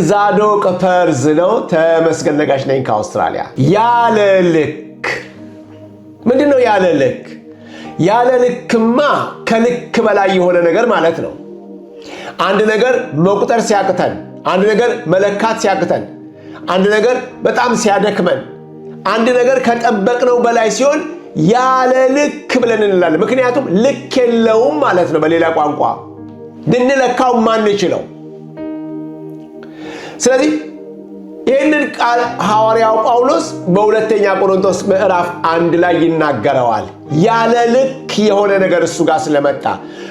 ዛዶቅ ፐርዝ ነው። ተመስገን ነጋሽ ነኝ ከአውስትራሊያ። ያለ ልክ ምንድን ነው? ያለ ልክ ያለ ልክማ ከልክ በላይ የሆነ ነገር ማለት ነው። አንድ ነገር መቁጠር ሲያቅተን፣ አንድ ነገር መለካት ሲያቅተን፣ አንድ ነገር በጣም ሲያደክመን፣ አንድ ነገር ከጠበቅነው በላይ ሲሆን ያለ ልክ ብለን እንላለን። ምክንያቱም ልክ የለውም ማለት ነው። በሌላ ቋንቋ ልንለካው ማንችለው። ስለዚህ ይህንን ቃል ሐዋርያው ጳውሎስ በሁለተኛ ቆሮንቶስ ምዕራፍ 1 ላይ ይናገረዋል። ያለ ልክ የሆነ ነገር እሱ ጋር ስለመጣ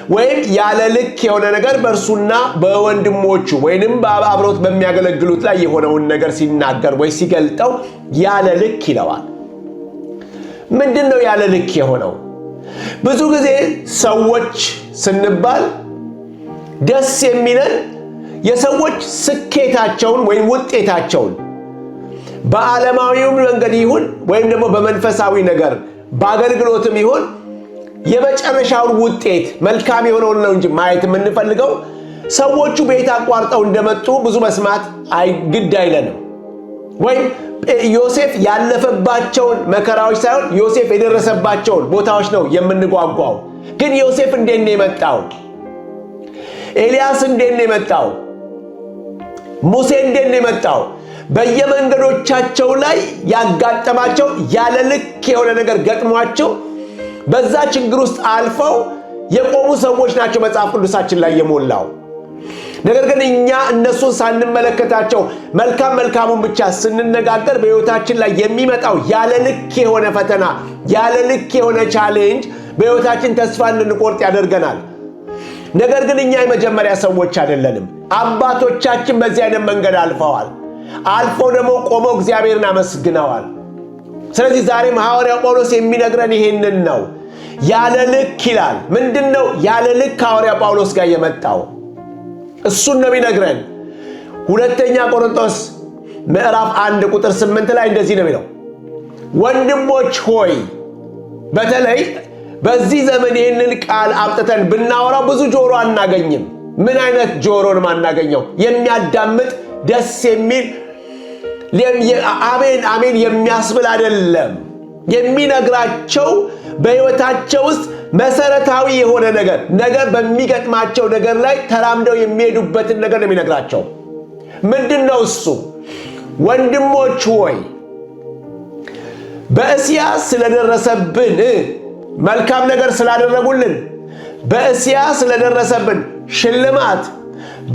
ወይም ያለ ልክ የሆነ ነገር በእርሱና በወንድሞቹ ወይንም በአብሮት በሚያገለግሉት ላይ የሆነውን ነገር ሲናገር ወይ ሲገልጠው ያለ ልክ ይለዋል። ምንድን ነው ያለ ልክ የሆነው? ብዙ ጊዜ ሰዎች ስንባል ደስ የሚለን የሰዎች ስኬታቸውን ወይም ውጤታቸውን በዓለማዊውም መንገድ ይሁን ወይም ደግሞ በመንፈሳዊ ነገር በአገልግሎትም ይሁን የመጨረሻውን ውጤት መልካም የሆነውን ነው እንጂ ማየት የምንፈልገው ሰዎቹ ቤት አቋርጠው እንደመጡ ብዙ መስማት ግድ አይለንም። ወይም ዮሴፍ ያለፈባቸውን መከራዎች ሳይሆን ዮሴፍ የደረሰባቸውን ቦታዎች ነው የምንጓጓው። ግን ዮሴፍ እንዴት ነው የመጣው? ኤልያስ እንዴት ነው የመጣው? ሙሴ እንዴት ነው የመጣው? በየመንገዶቻቸው ላይ ያጋጠማቸው ያለ ልክ የሆነ ነገር ገጥሟቸው በዛ ችግር ውስጥ አልፈው የቆሙ ሰዎች ናቸው መጽሐፍ ቅዱሳችን ላይ የሞላው። ነገር ግን እኛ እነሱን ሳንመለከታቸው መልካሙን ብቻ ስንነጋገር በሕይወታችን ላይ የሚመጣው ያለ ልክ የሆነ ፈተና፣ ያለ ልክ የሆነ ቻሌንጅ በሕይወታችን ተስፋ እንድንቆርጥ ያደርገናል። ነገር ግን እኛ የመጀመሪያ ሰዎች አይደለንም። አባቶቻችን በዚህ አይነት መንገድ አልፈዋል። አልፈው ደግሞ ቆመው እግዚአብሔርን አመስግነዋል። ስለዚህ ዛሬም ሐዋርያው ጳውሎስ የሚነግረን ይሄንን ነው። ያለ ልክ ይላል። ምንድን ነው ያለ ልክ ሐዋርያው ጳውሎስ ጋር የመጣው? እሱን ነው የሚነግረን። ሁለተኛ ቆሮንቶስ ምዕራፍ 1 ቁጥር 8 ላይ እንደዚህ ነው የሚለው፣ ወንድሞች ሆይ። በተለይ በዚህ ዘመን ይህንን ቃል አምጥተን ብናወራው ብዙ ጆሮ አናገኝም። ምን አይነት ጆሮ ነው የማናገኘው? የሚያዳምጥ ደስ የሚል አሜን አሜን የሚያስብል አይደለም። የሚነግራቸው በሕይወታቸው ውስጥ መሰረታዊ የሆነ ነገር ነገ በሚገጥማቸው ነገር ላይ ተራምደው የሚሄዱበትን ነገር ነው የሚነግራቸው። ምንድን ነው እሱ? ወንድሞች ሆይ በእስያ ስለደረሰብን መልካም ነገር ስላደረጉልን፣ በእስያ ስለደረሰብን ሽልማት፣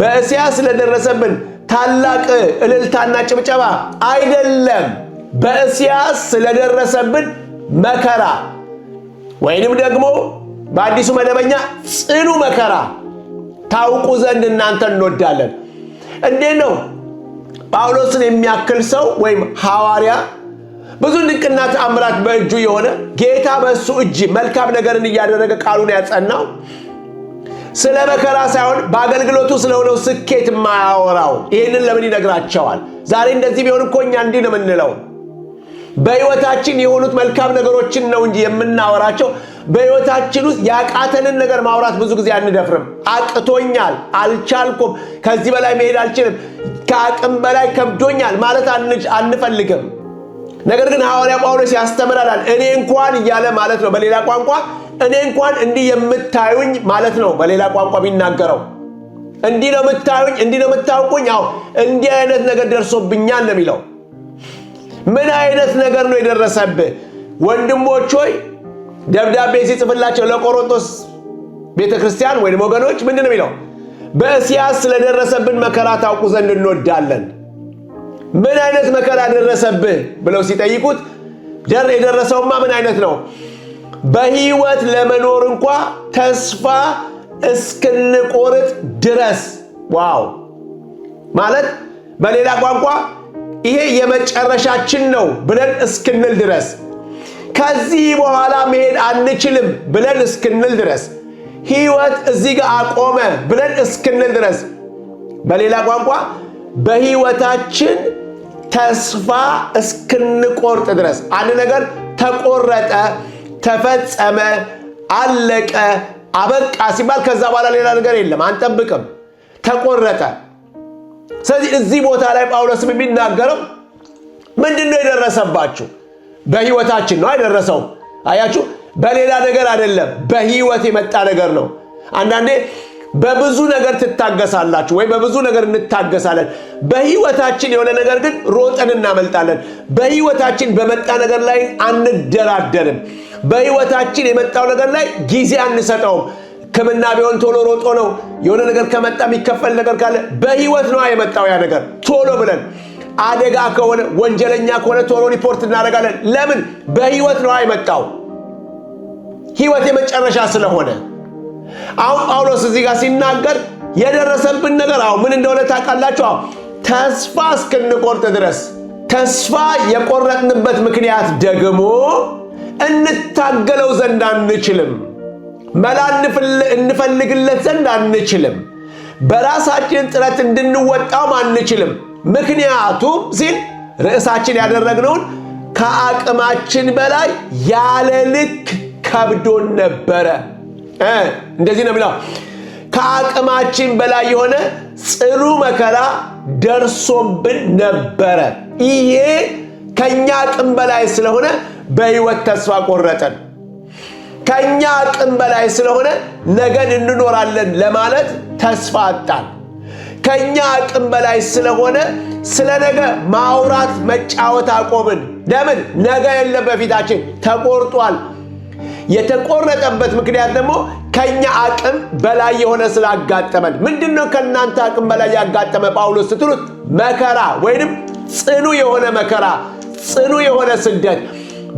በእስያ ስለደረሰብን ታላቅ እልልታና ጭብጨባ አይደለም፣ በእስያ ስለደረሰብን መከራ ወይንም ደግሞ በአዲሱ መደበኛ ጽኑ መከራ ታውቁ ዘንድ እናንተ እንወዳለን። እንዴት ነው ጳውሎስን የሚያክል ሰው ወይም ሐዋርያ ብዙ ድንቅና ተአምራት በእጁ የሆነ ጌታ በእሱ እጅ መልካም ነገርን እያደረገ ቃሉን ያጸናው ስለ መከራ ሳይሆን በአገልግሎቱ ስለሆነው ስኬት ማያወራው? ይህንን ለምን ይነግራቸዋል? ዛሬ እንደዚህ ቢሆን እኮ እኛ እንዲህ ነው የምንለው። በሕይወታችን የሆኑት መልካም ነገሮችን ነው እንጂ የምናወራቸው በሕይወታችን ውስጥ ያቃተንን ነገር ማውራት ብዙ ጊዜ አንደፍርም። አቅቶኛል፣ አልቻልኩም፣ ከዚህ በላይ መሄድ አልችልም፣ ከአቅም በላይ ከብዶኛል ማለት አንፈልግም። ነገር ግን ሐዋርያ ጳውሎስ ያስተምራል። እኔ እንኳን እያለ ማለት ነው። በሌላ ቋንቋ እኔ እንኳን እንዲህ የምታዩኝ ማለት ነው። በሌላ ቋንቋ ቢናገረው እንዲህ ነው የምታዩኝ፣ እንዲህ ነው የምታውቁኝ፣ አዎ እንዲህ አይነት ነገር ደርሶብኛል ነው የሚለው። ምን አይነት ነገር ነው የደረሰብህ? ወንድሞች ሆይ ደብዳቤ ሲጽፍላቸው ለቆሮንቶስ ቤተክርስቲያን ወይም ወገኖች ምንድን ነው የሚለው? በእስያ ስለደረሰብን መከራ ታውቁ ዘንድ እንወዳለን። ምን አይነት መከራ ደረሰብህ ብለው ሲጠይቁት የደረሰውማ ምን አይነት ነው? በሕይወት ለመኖር እንኳ ተስፋ እስክንቆርጥ ድረስ። ዋው! ማለት በሌላ ቋንቋ ይሄ የመጨረሻችን ነው ብለን እስክንል ድረስ፣ ከዚህ በኋላ መሄድ አንችልም ብለን እስክንል ድረስ፣ ሕይወት እዚህ ጋር አቆመ ብለን እስክንል ድረስ፣ በሌላ ቋንቋ በሕይወታችን ተስፋ እስክንቆርጥ ድረስ። አንድ ነገር ተቆረጠ፣ ተፈጸመ፣ አለቀ፣ አበቃ ሲባል ከዛ በኋላ ሌላ ነገር የለም፣ አንጠብቅም። ተቆረጠ። ስለዚህ እዚህ ቦታ ላይ ጳውሎስ የሚናገረው ምንድነው የደረሰባችሁ? በህይወታችን ነው አይደረሰው። አያችሁ፣ በሌላ ነገር አይደለም፣ በህይወት የመጣ ነገር ነው። አንዳንዴ በብዙ ነገር ትታገሳላችሁ ወይ በብዙ ነገር እንታገሳለን። በህይወታችን የሆነ ነገር ግን ሮጠን እናመልጣለን። በህይወታችን በመጣ ነገር ላይ አንደራደርም። በህይወታችን የመጣው ነገር ላይ ጊዜ አንሰጠውም። ሕክምና ቢሆን ቶሎ ሮጦ ነው። የሆነ ነገር ከመጣ የሚከፈል ነገር ካለ በህይወት ነው የመጣው ያ ነገር ቶሎ ብለን። አደጋ ከሆነ ወንጀለኛ ከሆነ ቶሎ ሪፖርት እናደርጋለን። ለምን? በህይወት ነው የመጣው። ህይወት የመጨረሻ ስለሆነ አሁን ጳውሎስ እዚህ ጋር ሲናገር የደረሰብን ነገር ምን እንደሆነ ታውቃላችሁ? ተስፋ እስክንቆርጥ ድረስ። ተስፋ የቆረጥንበት ምክንያት ደግሞ እንታገለው ዘንድ አንችልም፣ መላ እንፈልግለት ዘንድ አንችልም፣ በራሳችን ጥረት እንድንወጣው አንችልም። ምክንያቱም ሲል ርዕሳችን ያደረግነውን ከአቅማችን በላይ ያለ ልክ ከብዶን ነበረ። እንደዚህ ነው የሚለው፣ ከአቅማችን በላይ የሆነ ጽኑ መከራ ደርሶብን ነበረ። ይሄ ከኛ አቅም በላይ ስለሆነ በሕይወት ተስፋ ቆረጠን። ከኛ አቅም በላይ ስለሆነ ነገን እንኖራለን ለማለት ተስፋ አጣን። ከኛ አቅም በላይ ስለሆነ ስለ ነገ ማውራት መጫወት አቆምን። ለምን? ነገ የለም በፊታችን፣ ተቆርጧል። የተቆረጠበት ምክንያት ደግሞ ከኛ አቅም በላይ የሆነ ስላጋጠመን። ምንድነው ከናንተ አቅም በላይ ያጋጠመ ጳውሎስ ስትሉት? መከራ ወይንም ጽኑ የሆነ መከራ፣ ጽኑ የሆነ ስደት፣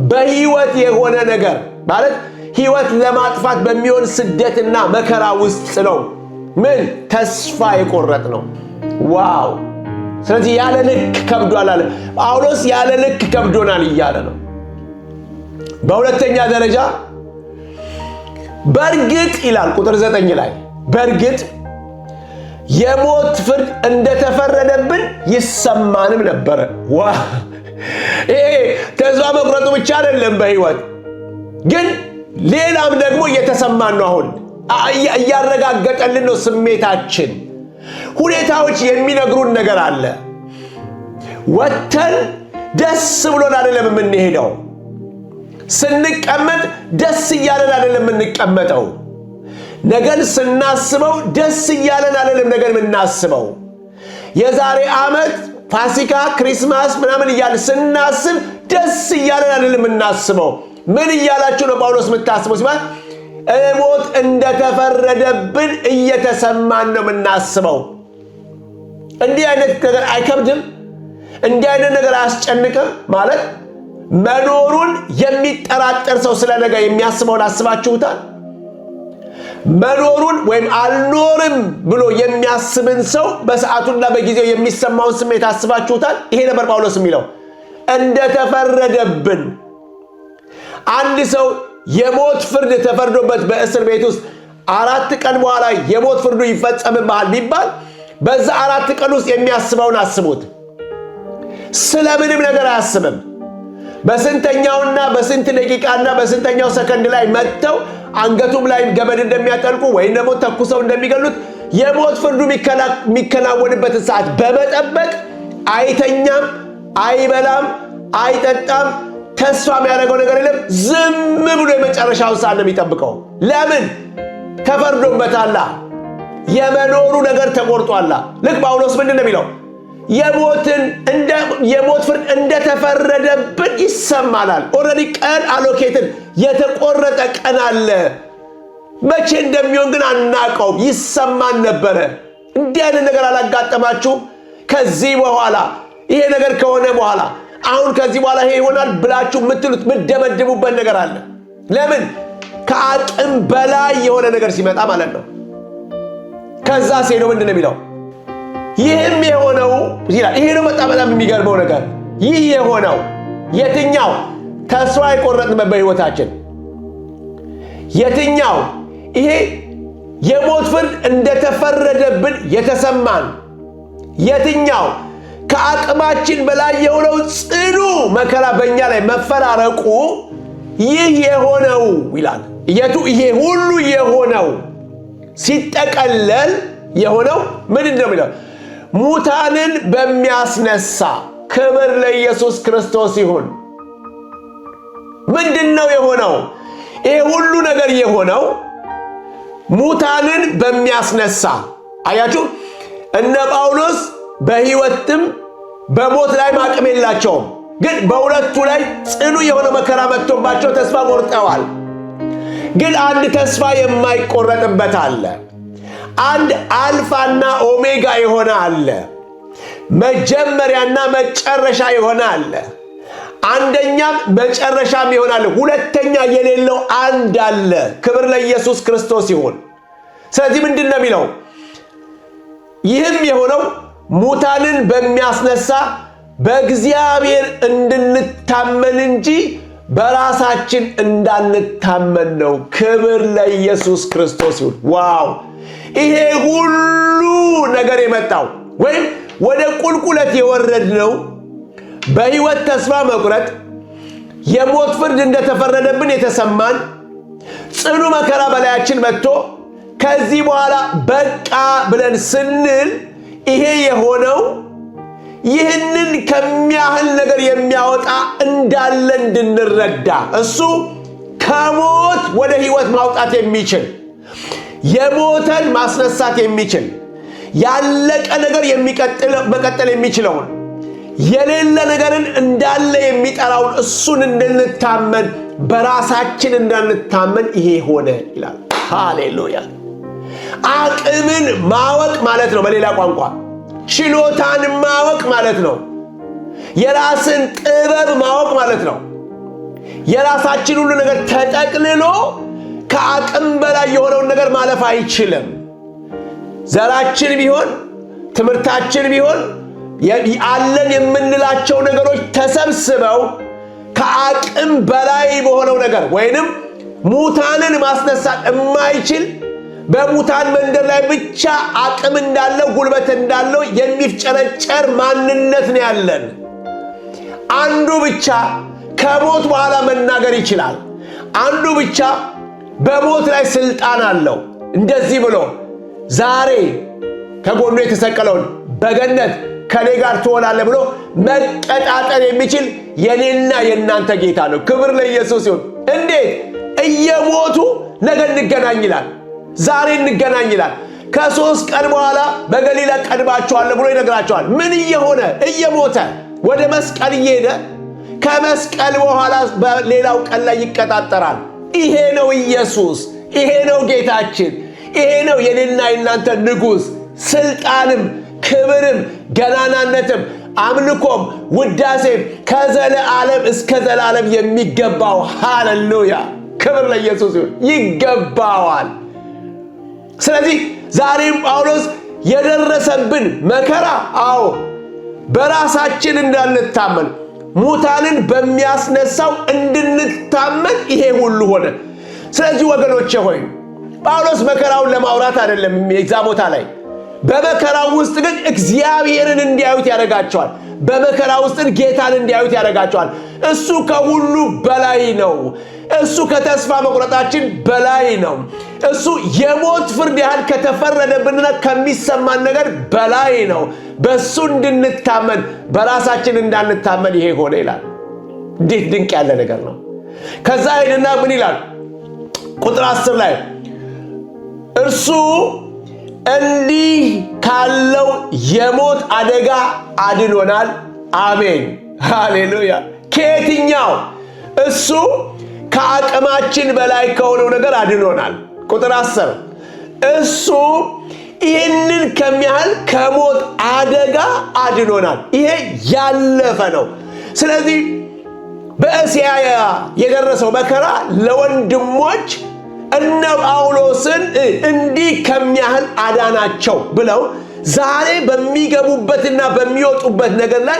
በህይወት የሆነ ነገር ማለት ህይወት ለማጥፋት በሚሆን ስደትና መከራ ውስጥ ነው ምን ተስፋ የቆረጥ ነው። ዋው! ስለዚህ ያለ ልክ ከብዶናል አለ ጳውሎስ። ያለ ልክ ከብዶናል እያለ ነው። በሁለተኛ ደረጃ በእርግጥ ይላል ቁጥር 9 ላይ በእርግጥ የሞት ፍርድ እንደተፈረደብን ይሰማንም ነበረ። ይሄ ተስፋ መቁረጡ ብቻ አይደለም በህይወት ግን ሌላም ደግሞ እየተሰማን ነው። አሁን እያረጋገጠልን ነው ስሜታችን። ሁኔታዎች የሚነግሩን ነገር አለ። ወተን ደስ ብሎን አይደለም የምንሄደው። ስንቀመጥ ደስ እያለን አይደለም የምንቀመጠው። ነገን ስናስበው ደስ እያለን አይደለም ነገን የምናስበው። የዛሬ ዓመት ፋሲካ፣ ክሪስማስ ምናምን እያለ ስናስብ ደስ እያለን አይደለም የምናስበው። ምን እያላችሁ ነው ጳውሎስ የምታስበው ሲባል ሞት እንደተፈረደብን እየተሰማን ነው የምናስበው። እንዲህ አይነት ነገር አይከብድም? እንዲህ አይነት ነገር አያስጨንቅም? ማለት መኖሩን የሚጠራጠር ሰው ስለ ነገ የሚያስበውን አስባችሁታል? መኖሩን ወይም አልኖርም ብሎ የሚያስብን ሰው በሰዓቱና በጊዜው የሚሰማውን ስሜት አስባችሁታል? ይሄ ነበር ጳውሎስ የሚለው እንደተፈረደብን። አንድ ሰው የሞት ፍርድ ተፈርዶበት በእስር ቤት ውስጥ 4 ቀን በኋላ የሞት ፍርዱ ይፈጸምብሃል ቢባል በዛ 4 ቀን ውስጥ የሚያስበውን አስቡት። ስለምንም ነገር አያስብም። በስንተኛውና በስንት ደቂቃና በስንተኛው ሰከንድ ላይ መጥተው አንገቱም ላይ ገመድ እንደሚያጠልቁ ወይም ደግሞ ተኩሰው እንደሚገሉት የሞት ፍርዱ የሚከናወንበት ሰዓት በመጠበቅ አይተኛም፣ አይበላም፣ አይጠጣም። ተስፋ የሚያደርገው ነገር የለም። ዝም ብሎ የመጨረሻውን ሰዓት ነው የሚጠብቀው። ለምን? ተፈርዶበታል። የመኖሩ ነገር ተቆርጧል። ልክ ጳውሎስ ምንድን ነው የሚለው? የሞት ፍርድ እንደተፈረደብን ይሰማናል። ኦልሬዲ ቀን አሎኬትን የተቆረጠ ቀን አለ። መቼ እንደሚሆን ግን አናውቀውም። ይሰማን ነበረ። እንዲህ አይነት ነገር አላጋጠማችሁም? ከዚህ በኋላ ይሄ ነገር ከሆነ በኋላ አሁን ከዚህ በኋላ ይሄ ይሆናል ብላችሁ የምትደመድሙበት ነገር አለ። ለምን? ከአቅም በላይ የሆነ ነገር ሲመጣ ማለት ነው። ከዛ ሲሄደው ምንድን ነው የሚለው? ይህም የሆነው ይላል። ይሄ ነው በጣም የሚገርመው ነገር። ይህ የሆነው የትኛው? ተስፋ የቆረጥንበት በሕይወታችን የትኛው? ይሄ የሞት ፍርድ እንደተፈረደብን የተሰማን የትኛው? ከአቅማችን በላይ የሆነው ጽኑ መከራ በእኛ ላይ መፈራረቁ ይህ የሆነው ይላል። የቱ? ይሄ ሁሉ የሆነው ሲጠቀለል የሆነው ምንድን ነው የሚለው? ሙታንን በሚያስነሳ ክብር ለኢየሱስ ክርስቶስ ይሁን። ምንድነው የሆነው? ይሄ ሁሉ ነገር የሆነው ሙታንን በሚያስነሳ። አያችሁ፣ እነ ጳውሎስ በሕይወትም በሞት ላይ አቅም የላቸውም፣ ግን በሁለቱ ላይ ጽኑ የሆነ መከራ መጥቶባቸው ተስፋ ቆርጠዋል። ግን አንድ ተስፋ የማይቆረጥበት አለ። አንድ አልፋና ኦሜጋ የሆነ አለ። መጀመሪያና መጨረሻ የሆነ አለ። አንደኛም መጨረሻም ይሆናል። ሁለተኛ የሌለው አንድ አለ። ክብር ለኢየሱስ ክርስቶስ ይሁን። ስለዚህ ምንድን ነው የሚለው? ይህም የሆነው ሙታንን በሚያስነሳ በእግዚአብሔር እንድንታመን እንጂ በራሳችን እንዳንታመን ነው። ክብር ለኢየሱስ ክርስቶስ ይሁን። ዋው! ይሄ ሁሉ ነገር የመጣው ወይም ወደ ቁልቁለት የወረድነው በሕይወት ተስፋ መቁረጥ፣ የሞት ፍርድ እንደተፈረደብን የተሰማን ጽኑ መከራ በላያችን መጥቶ ከዚህ በኋላ በቃ ብለን ስንል ይሄ የሆነው ይህንን ከሚያህል ነገር የሚያወጣ እንዳለ እንድንረዳ፣ እሱ ከሞት ወደ ሕይወት ማውጣት የሚችል፣ የሞተን ማስነሳት የሚችል፣ ያለቀ ነገር መቀጠል የሚችለውን፣ የሌለ ነገርን እንዳለ የሚጠራውን እሱን እንድንታመን፣ በራሳችን እንዳንታመን ይሄ ሆነ ይላል። ሃሌሉያ! አቅምን ማወቅ ማለት ነው። በሌላ ቋንቋ ችሎታን ማወቅ ማለት ነው። የራስን ጥበብ ማወቅ ማለት ነው። የራሳችን ሁሉ ነገር ተጠቅልሎ ከአቅም በላይ የሆነውን ነገር ማለፍ አይችልም። ዘራችን ቢሆን፣ ትምህርታችን ቢሆን፣ አለን የምንላቸው ነገሮች ተሰብስበው ከአቅም በላይ በሆነው ነገር ወይንም ሙታንን ማስነሳት የማይችል በሙታን መንደር ላይ ብቻ አቅም እንዳለው ጉልበት እንዳለው የሚፍጨረጨር ማንነት ነው ያለን። አንዱ ብቻ ከሞት በኋላ መናገር ይችላል። አንዱ ብቻ በሞት ላይ ስልጣን አለው። እንደዚህ ብሎ ዛሬ ከጎኑ የተሰቀለውን በገነት ከኔ ጋር ትሆናለህ ብሎ መቀጣጠር የሚችል የኔና የእናንተ ጌታ ነው። ክብር ለኢየሱስ ይሁን። እንዴት? እየሞቱ ነገ እንገናኝ ይላል። ዛሬ እንገናኝ ይላል። ከ3 ቀን በኋላ በገሊላ ቀድማችኋለሁ ብሎ ይነግራቸዋል። ምን እየሆነ? እየሞተ ወደ መስቀል እየሄደ ከመስቀል በኋላ በሌላው ቀን ላይ ይቀጣጠራል። ይሄ ነው ኢየሱስ። ይሄ ነው ጌታችን። ይሄ ነው የኔና የእናንተ ንጉሥ። ስልጣንም ክብርም ገናናነትም አምልኮም ውዳሴም ከዘለዓለም እስከ ዘላለም የሚገባው። ሃሌሉያ! ክብር ለኢየሱስ ይሁን። ይገባዋል። ስለዚህ ዛሬም ጳውሎስ የደረሰብን መከራ፣ አዎ በራሳችን እንዳንታመን ሙታንን በሚያስነሳው እንድንታመን ይሄ ሁሉ ሆነ። ስለዚህ ወገኖቼ ሆይ ጳውሎስ መከራውን ለማውራት አይደለም የዛ ቦታ ላይ። በመከራው ውስጥ ግን እግዚአብሔርን እንዲያዩት ያደርጋቸዋል። በመከራ ውስጥ ጌታን እንዲያዩት ያደርጋቸዋል። እሱ ከሁሉ በላይ ነው። እሱ ከተስፋ መቁረጣችን በላይ ነው። እሱ የሞት ፍርድ ያህል ከተፈረደብንና ከሚሰማን ነገር በላይ ነው። በእሱ እንድንታመን በራሳችን እንዳንታመን ይሄ ሆነ ይላል። እንዴት ድንቅ ያለ ነገር ነው! ከዛ ሄድና ምን ይላል? ቁጥር 10 ላይ እርሱ እንዲህ ካለው የሞት አደጋ አድኖናል። አሜን፣ ሃሌሉያ። ከየትኛው? እሱ ከአቅማችን በላይ ከሆነው ነገር አድኖናል። ቁጥር 10 እሱ ይህንን ከሚያህል ከሞት አደጋ አድኖናል። ይሄ ያለፈ ነው። ስለዚህ በእስያ የደረሰው መከራ ለወንድሞች እነ ጳውሎስን እንዲህ ከሚያህል አዳናቸው ብለው ዛሬ በሚገቡበትና በሚወጡበት ነገር ላይ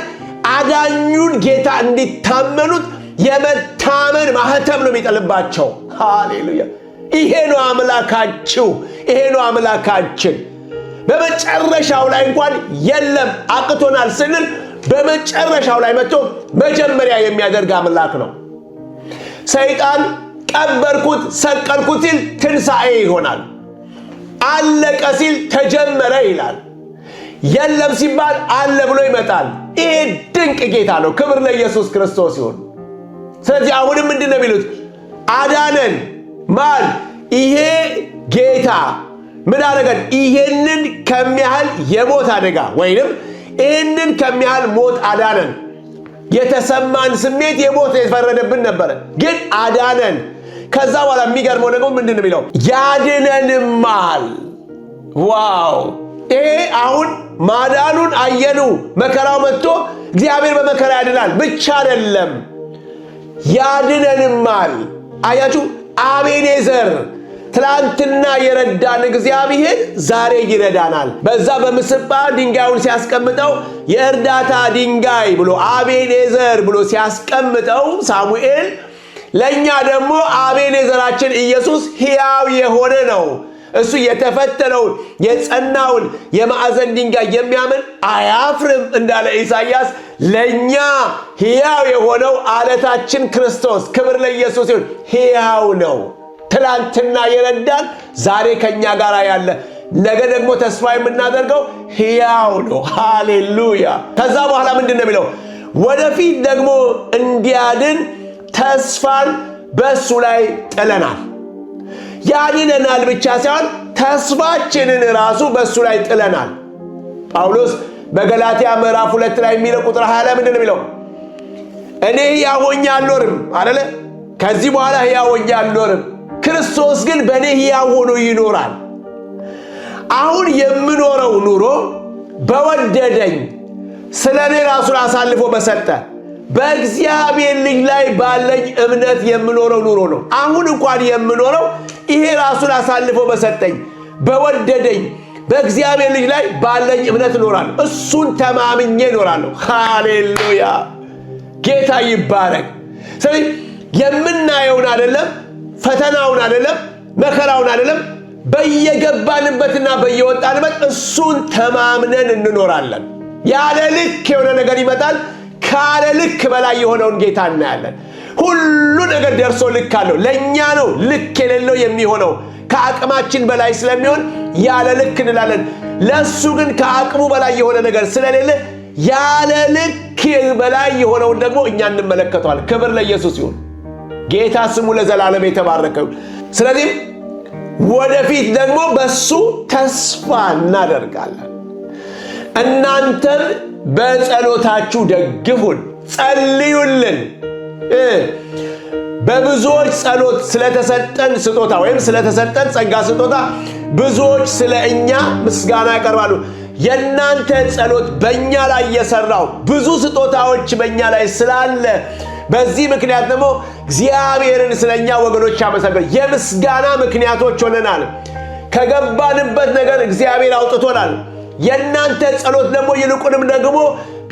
አዳኙን ጌታ እንዲታመኑት የመታመን ማህተም ነው የሚጠልባቸው። ሃሌሉያ! ይሄ ነው አምላካችሁ፣ ይሄ ነው አምላካችን። በመጨረሻው ላይ እንኳን የለም አቅቶናል ስንል በመጨረሻው ላይ መጥቶ መጀመሪያ የሚያደርግ አምላክ ነው። ሰይጣን ቀበርኩት ሰቀልኩት ሲል ትንሣኤ ይሆናል። አለቀ ሲል ተጀመረ ይላል። የለም ሲባል አለ ብሎ ይመጣል። ይሄ ድንቅ ጌታ ነው። ክብር ለኢየሱስ ክርስቶስ ይሁን። ስለዚህ አሁንም ምንድነው የሚሉት? አዳነን። ማን? ይሄ ጌታ ምን አደረገን? ይሄንን ከሚያህል የሞት አደጋ ወይንም ይሄንን ከሚያህል ሞት አዳነን። የተሰማን ስሜት የሞት የፈረደብን ነበር፣ ግን አዳነን። ከዛ በኋላ የሚገርመው ደግሞ ምንድን ነው የሚለው? ያድነንማል። ዋው! ይሄ አሁን ማዳኑን አየኑ። መከራው መጥቶ እግዚአብሔር በመከራ ያድናል ብቻ አይደለም፣ ያድነንማል። አያችሁ፣ አቤኔዘር ትላንትና የረዳን እግዚአብሔር ዛሬ ይረዳናል። በዛ በምስጳ ድንጋዩን ሲያስቀምጠው የእርዳታ ድንጋይ ብሎ አቤኔዘር ብሎ ሲያስቀምጠው ሳሙኤል፣ ለኛ ደግሞ አቤኔዘራችን ኢየሱስ ሕያው የሆነ ነው። እሱ የተፈተነውን የጸናውን የማዕዘን ድንጋይ የሚያምን አያፍርም እንዳለ ኢሳይያስ፣ ለኛ ሕያው የሆነው አለታችን ክርስቶስ፣ ክብር ለኢየሱስ ይሁን፣ ሕያው ነው። ትላንትና የረዳን ዛሬ ከኛ ጋር ያለ፣ ነገ ደግሞ ተስፋ የምናደርገው ሕያው ነው። ሃሌሉያ! ከዛ በኋላ ምንድን ነው የሚለው? ወደፊት ደግሞ እንዲያድን ተስፋን በእሱ ላይ ጥለናል። ያድነናል ብቻ ሳይሆን ተስፋችንን ራሱ በእሱ ላይ ጥለናል። ጳውሎስ በገላትያ ምዕራፍ 2 ላይ የሚለው ቁጥር 20 ላይ ምንድን ነው የሚለው? እኔ ሕያው ሆኜ አልኖርም አለ። ከዚህ በኋላ ሕያው ሆኜ አልኖርም፣ ክርስቶስ ግን በእኔ ሕያው ሆኖ ይኖራል። አሁን የምኖረው ኑሮ በወደደኝ ስለ እኔ ራሱን አሳልፎ በሰጠ በእግዚአብሔር ልጅ ላይ ባለኝ እምነት የምኖረው ኑሮ ነው። አሁን እንኳን የምኖረው ይሄ ራሱን አሳልፎ በሰጠኝ በወደደኝ በእግዚአብሔር ልጅ ላይ ባለኝ እምነት እኖራለሁ። እሱን ተማምኜ እኖራለሁ። ሃሌሉያ! ጌታ ይባረክ። ስለዚህ የምናየውን አይደለም፣ ፈተናውን አይደለም፣ መከራውን አይደለም፣ በየገባንበትና በየወጣንበት እሱን ተማምነን እንኖራለን። ያለ ልክ የሆነ ነገር ይመጣል፣ ካለ ልክ በላይ የሆነውን ጌታ እናያለን። ሁሉ ነገር ደርሶ ልክ አለው። ለእኛ ነው ልክ የሌለው የሚሆነው፣ ከአቅማችን በላይ ስለሚሆን ያለ ልክ እንላለን። ለእሱ ግን ከአቅሙ በላይ የሆነ ነገር ስለሌለ ያለ ልክ በላይ የሆነውን ደግሞ እኛ እንመለከተዋል። ክብር ለኢየሱስ ይሁን። ጌታ ስሙ ለዘላለም የተባረከ። ስለዚህ ወደፊት ደግሞ በሱ ተስፋ እናደርጋለን። እናንተም በጸሎታችሁ ደግፉን፣ ጸልዩልን። በብዙዎች ጸሎት ስለተሰጠን ስጦታ ወይም ስለተሰጠን ጸጋ ስጦታ ብዙዎች ስለ እኛ ምስጋና ያቀርባሉ። የእናንተ ጸሎት በእኛ ላይ የሰራው ብዙ ስጦታዎች በእኛ ላይ ስላለ በዚህ ምክንያት ደግሞ እግዚአብሔርን ስለኛ ወገኖች አመሰግናለሁ። የምስጋና ምክንያቶች ሆነናል። ከገባንበት ነገር እግዚአብሔር አውጥቶናል። የእናንተ ጸሎት ደግሞ ይልቁንም ደግሞ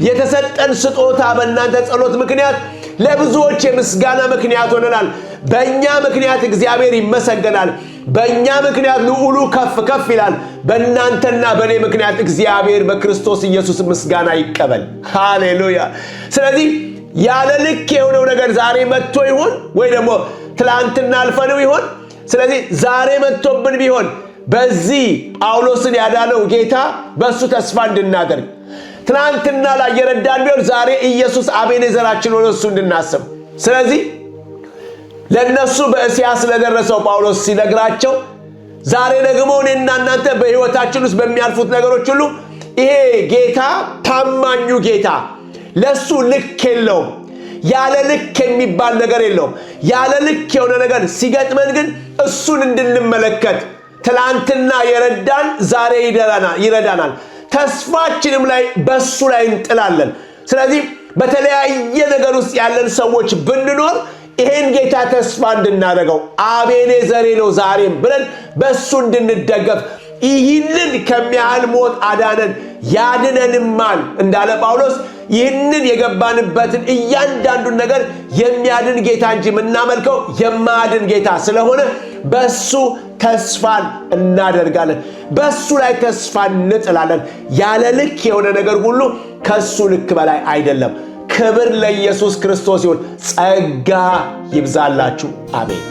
የተሰጠን ስጦታ በእናንተ ጸሎት ምክንያት ለብዙዎች የምስጋና ምክንያት ሆነናል። በእኛ ምክንያት እግዚአብሔር ይመሰገናል። በእኛ ምክንያት ልዑሉ ከፍ ከፍ ይላል። በእናንተና በእኔ ምክንያት እግዚአብሔር በክርስቶስ ኢየሱስ ምስጋና ይቀበል። ሃሌሉያ! ስለዚህ ያለ ልክ የሆነው ነገር ዛሬ መጥቶ ይሆን ወይ ደግሞ ትላንትና አልፈነው ይሆን? ስለዚህ ዛሬ መጥቶብን ቢሆን በዚህ ጳውሎስን ያዳነው ጌታ በእሱ ተስፋ እንድናደርግ፣ ትናንትና ላይ የረዳን ቢሆን ዛሬ ኢየሱስ አቤኔዘራችን ሆኖ እሱ እንድናስብ። ስለዚህ ለነሱ በእስያ ስለደረሰው ጳውሎስ ሲነግራቸው ዛሬ ደግሞ እኔና እናንተ በሕይወታችን ውስጥ በሚያልፉት ነገሮች ሁሉ ይሄ ጌታ ታማኙ ጌታ ለሱ ልክ የለውም። ያለ ልክ የሚባል ነገር የለውም። ያለ ልክ የሆነ ነገር ሲገጥመን ግን እሱን እንድንመለከት ትላንትና የረዳን ዛሬ ይረዳናል። ተስፋችንም ላይ በሱ ላይ እንጥላለን። ስለዚህ በተለያየ ነገር ውስጥ ያለን ሰዎች ብንኖር ይሄን ጌታ ተስፋ እንድናደርገው አቤኔዘሬ ነው ዛሬም ብለን በሱ እንድንደገፍ ይህንን ከሚያህል ሞት አዳነን ያድነንማል እንዳለ ጳውሎስ ይህንን የገባንበትን እያንዳንዱን ነገር የሚያድን ጌታ እንጂ የምናመልከው የማያድን ጌታ ስለሆነ በሱ ተስፋን እናደርጋለን። በሱ ላይ ተስፋ እንጥላለን። ያለ ልክ የሆነ ነገር ሁሉ ከሱ ልክ በላይ አይደለም። ክብር ለኢየሱስ ክርስቶስ ይሁን። ጸጋ ይብዛላችሁ። አሜን።